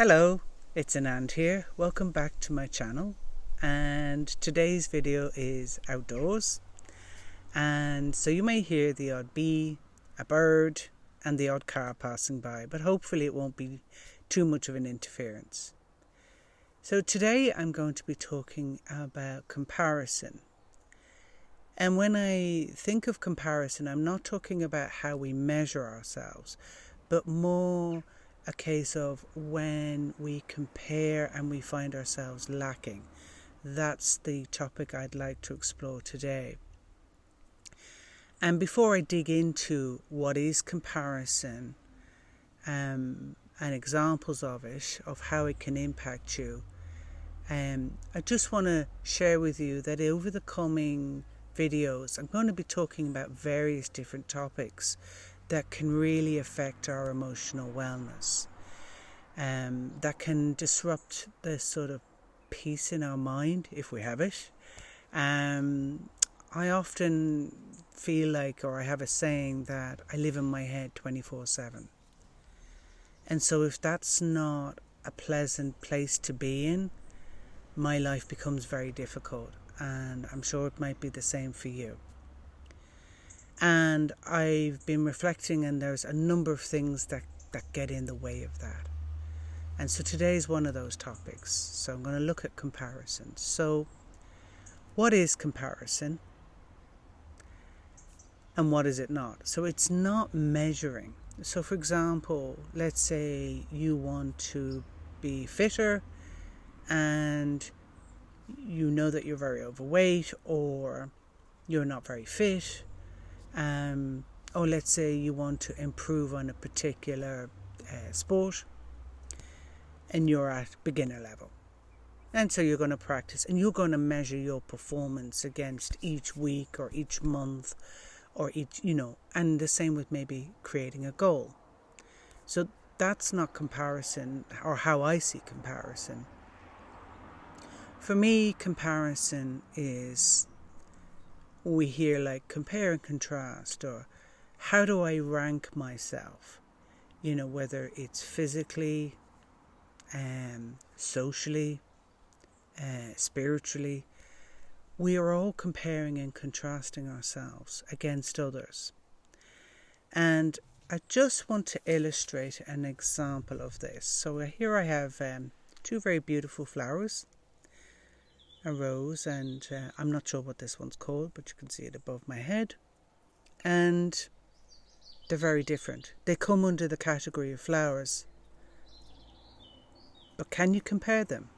Hello, it's Anand here. Welcome back to my channel, and today's video is outdoors, and so you may hear the odd bee, a bird and the odd car passing by, but hopefully it won't be too much of an interference. So today I'm going to be talking about comparison. And when I think of comparison, I'm not talking about how we measure ourselves, but more a case of when we compare and we find ourselves lacking. That's the topic I'd like to explore today. And before I dig into what is comparison and examples of it, of how it can impact you, I just want to share with you that over the coming videos I'm going to be talking about various different topics that can really affect our emotional wellness, that can disrupt the sort of peace in our mind if we have it. I often feel like, or I have a saying that I live in my head 24/7. And so if that's not a pleasant place to be in, my life becomes very difficult, and I'm sure it might be the same for you. And I've been reflecting, and there's a number of things that get in the way of that. And so today's one of those topics. So I'm going to look at comparison. So what is comparison? And what is it not? So it's not measuring. So for example, let's say you want to be fitter and you know that you're very overweight, or you're not very fit. Or let's say you want to improve on a particular sport and you're at beginner level, and so you're going to practice and you're going to measure your performance against each week or each month or each, and the same with maybe creating a goal. So that's not comparison, or how I see comparison. For me, comparison is, we hear like compare and contrast, or how do I rank myself, whether it's physically, socially, spiritually. We are all comparing and contrasting ourselves against others. And I just want to illustrate an example of this. So here I have two very beautiful flowers, a rose, and I'm not sure what this one's called, but you can see it above my head. And they're very different. They come under the category of flowers. But can you compare them?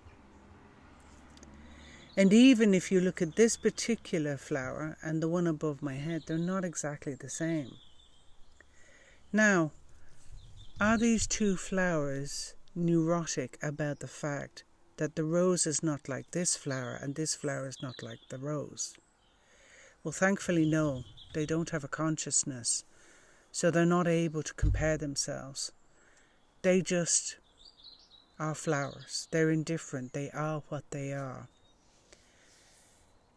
And even if you look at this particular flower and the one above my head, they're not exactly the same. Now, are these two flowers neurotic about the fact that the rose is not like this flower and this flower is not like the rose? Well, thankfully, no. They don't have a consciousness, so they're not able to compare themselves. They just are flowers. They're indifferent. They are what they are.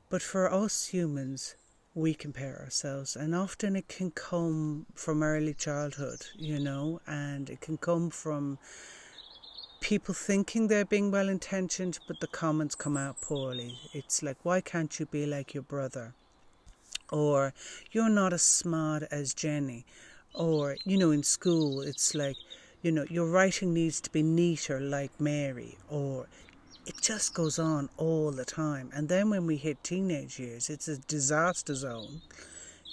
But for us humans, we compare ourselves, and often it can come from early childhood, and it can come from people thinking they're being well-intentioned, but the comments come out poorly. It's like, why can't you be like your brother? Or, you're not as smart as Jenny. Or, in school, it's like, your writing needs to be neater like Mary. Or, it just goes on all the time. And then when we hit teenage years, it's a disaster zone,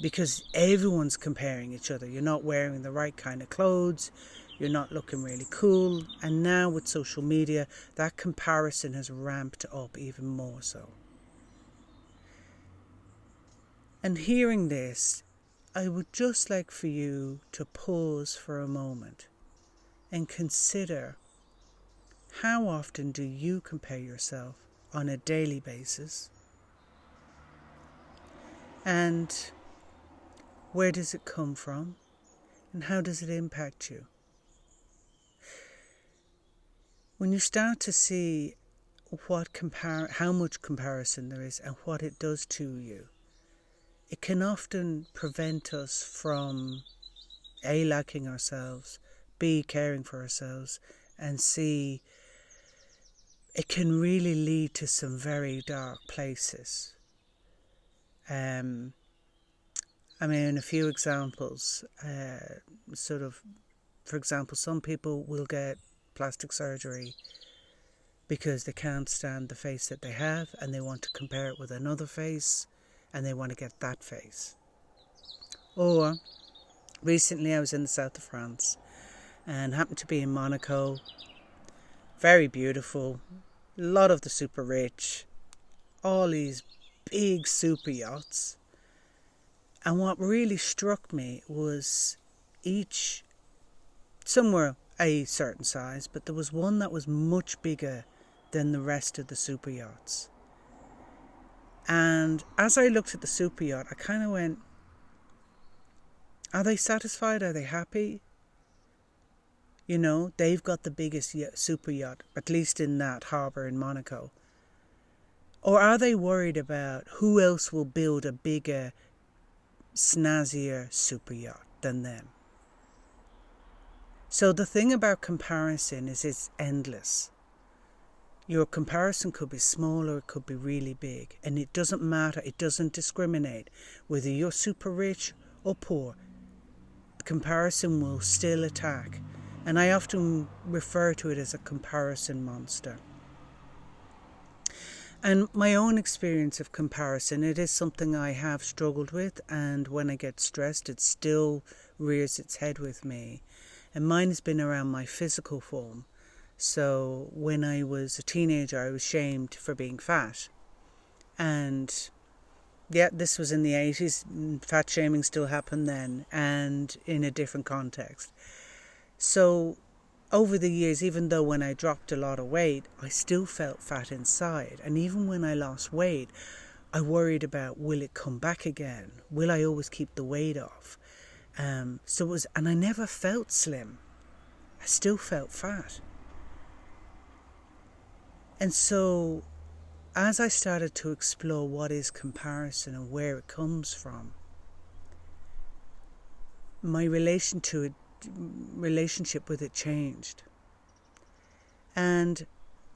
because everyone's comparing each other. You're not wearing the right kind of clothes. You're not looking really cool. And now with social media, that comparison has ramped up even more so. And hearing this, I would just like for you to pause for a moment and consider, how often do you compare yourself on a daily basis? And where does it come from? And how does it impact you? When you start to see how much comparison there is and what it does to you, it can often prevent us from A, liking ourselves, B, caring for ourselves, and see it can really lead to some very dark places. I mean, a few examples, for example, some people will get plastic surgery because they can't stand the face that they have and they want to compare it with another face and they want to get that face. Or recently I was in the south of France and happened to be in Monaco. Very beautiful, a lot of the super rich, all these big super yachts. And what really struck me was some were a certain size, but there was one that was much bigger than the rest of the super yachts. And as I looked at the super yacht, I kind of went, are they satisfied? Are they happy? You know, they've got the biggest super yacht, at least in that harbour in Monaco. Or are they worried about who else will build a bigger, snazzier super yacht than them? So the thing about comparison is it's endless. Your comparison could be small or it could be really big. And it doesn't matter, it doesn't discriminate whether you're super rich or poor. Comparison will still attack. And I often refer to it as a comparison monster. And my own experience of comparison, it is something I have struggled with, and when I get stressed, it still rears its head with me. And mine has been around my physical form. So when I was a teenager, I was shamed for being fat. And yeah, this was in the 80s. Fat shaming still happened then, and in a different context. So over the years, even though when I dropped a lot of weight, I still felt fat inside. And even when I lost weight, I worried about, will it come back again? Will I always keep the weight off? And I never felt slim. I still felt fat. And so as I started to explore what is comparison and where it comes from, my relationship with it changed. And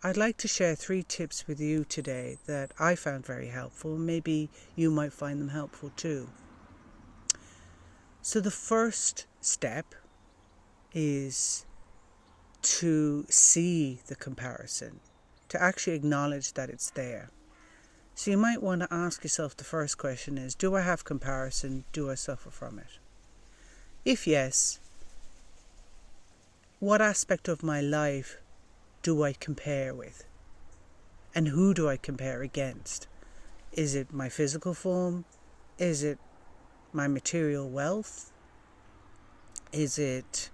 I'd like to share 3 tips with you today that I found very helpful. Maybe you might find them helpful too. So the first step is to see the comparison, to actually acknowledge that it's there. So you might want to ask yourself, the first question is, do I have comparison? Do I suffer from it? If yes, what aspect of my life do I compare with? And who do I compare against? Is it my physical form? Is it my material wealth? Is it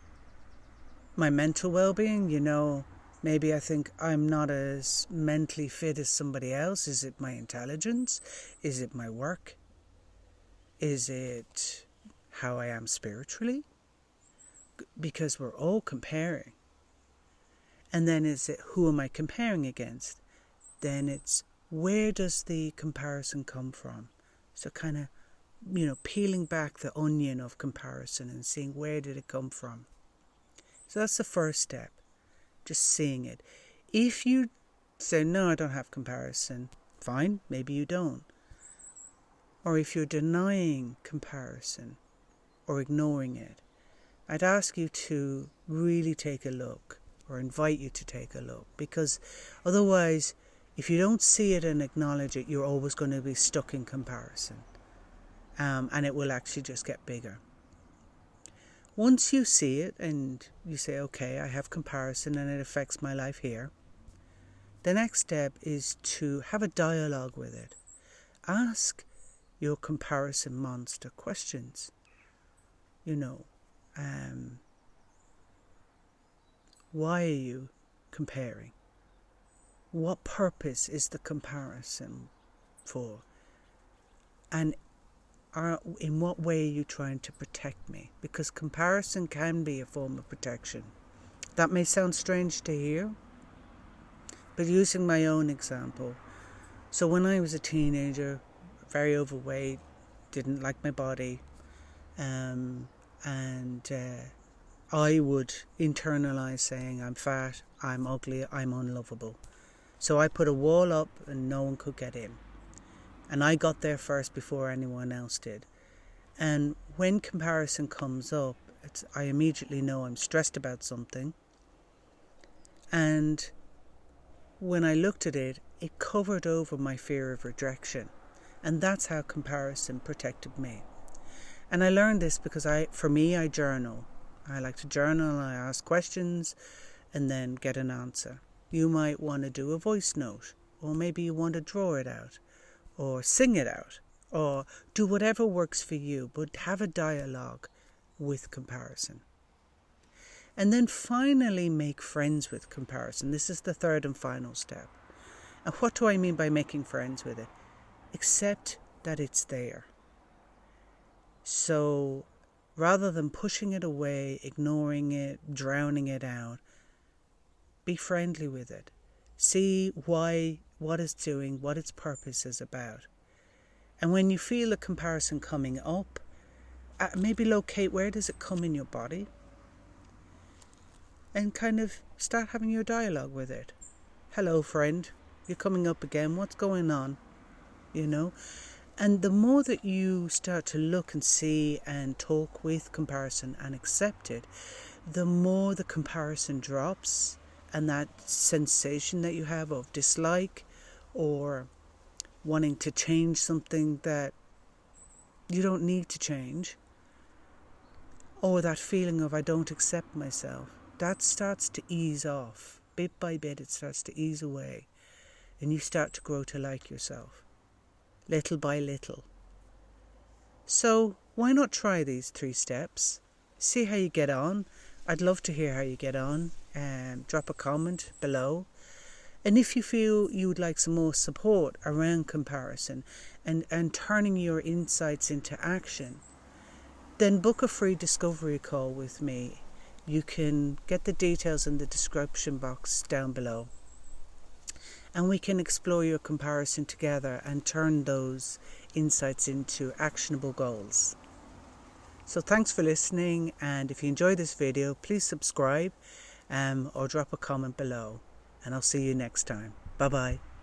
my mental well-being? You know, maybe I think I'm not as mentally fit as somebody else. Is it my intelligence? Is it my work? Is it how I am spiritually? Because we're all comparing. And then is it, who am I comparing against? Then it's, where does the comparison come from? So kind of, peeling back the onion of comparison and seeing, where did it come from? So that's the first step, just seeing it. If you say, no, I don't have comparison, fine, maybe you don't. Or if you're denying comparison or ignoring it, I'd ask you to really take a look, or invite you to take a look, because otherwise, if you don't see it and acknowledge it, you're always going to be stuck in comparison. And it will actually just get bigger. Once you see it and you say, okay, I have comparison and it affects my life here, the next step is to have a dialogue with it. Ask your comparison monster questions. Why are you comparing? What purpose is the comparison for? And in what way are you trying to protect me? Because comparison can be a form of protection. That may sound strange to hear, but using my own example. So when I was a teenager, very overweight, didn't like my body, and I would internalize saying I'm fat, I'm ugly, I'm unlovable. So I put a wall up and no one could get in. And I got there first before anyone else did. And when comparison comes up, I immediately know I'm stressed about something. And when I looked at it, it covered over my fear of rejection. And that's how comparison protected me. And I learned this because I journal. I like to journal, I ask questions and then get an answer. You might want to do a voice note, or maybe you want to draw it out, or sing it out, or do whatever works for you, but have a dialogue with comparison. And then finally make friends with comparison. This is the third and final step. And what do I mean by making friends with it? Accept that it's there. So rather than pushing it away, ignoring it, drowning it out, be friendly with it. See what it's doing, what its purpose is about. And when you feel a comparison coming up, maybe locate where does it come in your body, and kind of start having your dialogue with it. Hello, friend, you're coming up again. What's going on? And the more that you start to look and see and talk with comparison and accept it, the more the comparison drops, and that sensation that you have of dislike or wanting to change something that you don't need to change, or that feeling of I don't accept myself, that starts to ease off. Bit by bit it starts to ease away, and you start to grow to like yourself, little by little. So why not try these 3 steps? See how you get on. I'd love to hear how you get on. Drop a comment below. And if you feel you would like some more support around comparison and turning your insights into action, then book a free discovery call with me. You can get the details in the description box down below. And we can explore your comparison together and turn those insights into actionable goals. So thanks for listening, and if you enjoyed this video, please subscribe or drop a comment below, and I'll see you next time. Bye bye.